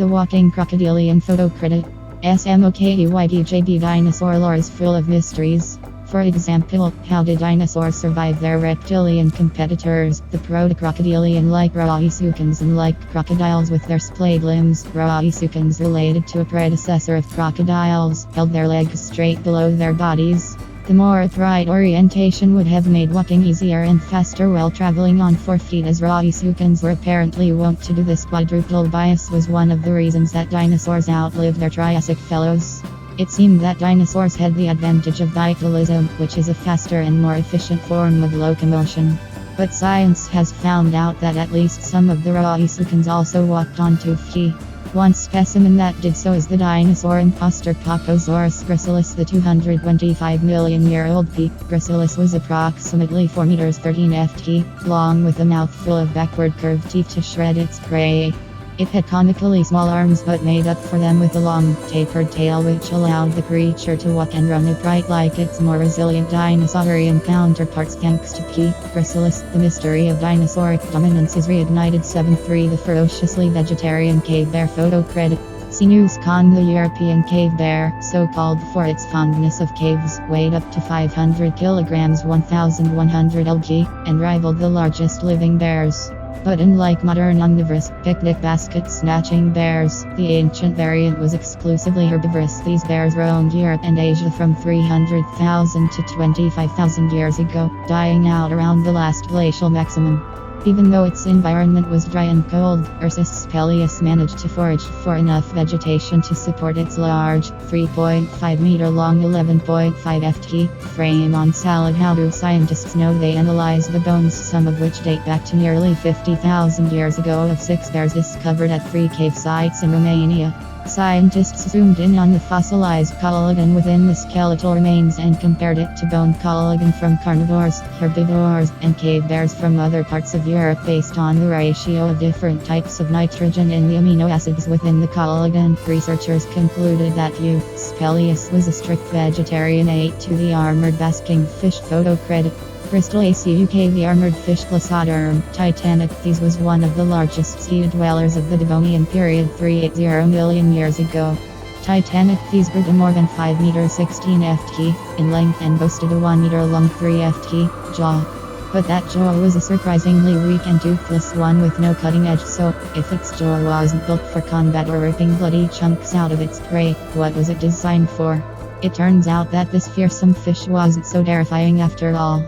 The walking crocodilian photo credit. SMOKEYDJB dinosaur lore is full of mysteries. For example, how did dinosaurs survive their reptilian competitors, the proto-crocodilian-like Rauisuchans and like crocodiles with their splayed limbs? Rauisuchans, related to a predecessor of crocodiles, held their legs straight below their bodies. The more upright orientation would have made walking easier and faster while traveling on 4 feet, as Rauisuchans were apparently wont to do. This quadrupedal bias was one of the reasons that dinosaurs outlived their Triassic fellows. It seemed that dinosaurs had the advantage of bipedalism, which is a faster and more efficient form of locomotion. But science has found out that at least some of the Rauisuchans also walked on 2 feet. One specimen that did so is the dinosaur imposter Pacosaurus gracilis, the 225 million year old P. gracilis was approximately 4 meters 13 ft long, with a mouth full of backward curved teeth to shred its prey. It had comically small arms but made up for them with a long, tapered tail which allowed the creature to walk and run upright like its more resilient dinosaurian counterparts. Thanks to P. gracilis, the mystery of dinosauric dominance is reignited. 7.3 The ferociously vegetarian cave bear photo credit. Sinus con, the European cave bear, so called for its fondness of caves, weighed up to 500 kilograms 1,100 lg, and rivaled the largest living bears. But unlike modern omnivorous, picnic basket snatching bears, the ancient variant was exclusively herbivorous. These bears roamed Europe and Asia from 300,000 to 25,000 years ago, dying out around the last glacial maximum. Even though its environment was dry and cold, Ursus pelleas managed to forage for enough vegetation to support its large, 3.5 meter long 11.5 ft frame on solid. How do scientists know? They analyzed the bones, some of which date back to nearly 50,000 years ago, of 6 bears discovered at 3 cave sites in Romania. Scientists zoomed in on the fossilized collagen within the skeletal remains and compared it to bone collagen from carnivores, herbivores, and cave bears from other parts of Europe. Based on the ratio of different types of nitrogen in the amino acids within the collagen, researchers concluded that Ursus pelleas was a strict vegetarian. 8 to the armored basking fish photo credit. Crystal ACUK, the armored fish Placoderm Titanic. These was one of the largest sea dwellers of the Devonian period 380 million years ago. Titanic, these grew to more than 5 meters 16 ft in length and boasted a 1 meter long 3 ft jaw. But that jaw was a surprisingly weak and toothless one with no cutting edge, so if its jaw wasn't built for combat or ripping bloody chunks out of its prey, what was it designed for? It turns out that this fearsome fish wasn't so terrifying after all.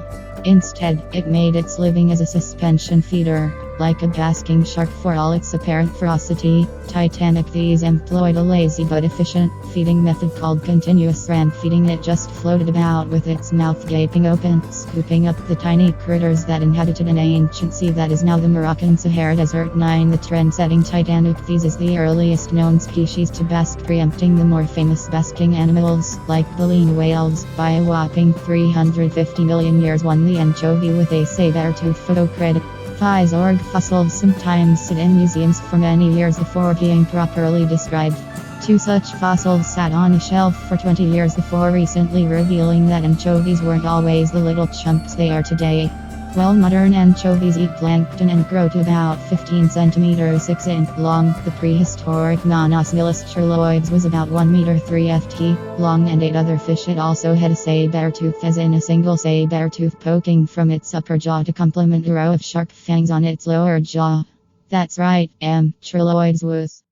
Instead, it made its living as a suspension feeder. Like a basking shark for all its apparent ferocity, Titanic these employed a lazy but efficient feeding method called continuous ram feeding. It just floated about with its mouth gaping open, scooping up the tiny critters that inhabited an ancient sea that is now the Moroccan Sahara Desert. 9 The trend-setting Titanic these is the earliest known species to bask, preempting the more famous basking animals, like baleen whales, by a whopping 350 million years. 1 The anchovy with a saber-tooth photo credit. Prehistoric fossils sometimes sit in museums for many years before being properly described. 2 Such fossils sat on a shelf for 20 years before recently revealing that anchovies weren't always the little chumps they are today. While modern anchovies eat plankton and grow to about 15 centimeters 6 in long, the prehistoric Monosmilus chirloids was about 1 meter 3 ft long, and 8 other fish. It also had a saber tooth, as in a single saber tooth poking from its upper jaw to complement a row of sharp fangs on its lower jaw. That's right, chirloids was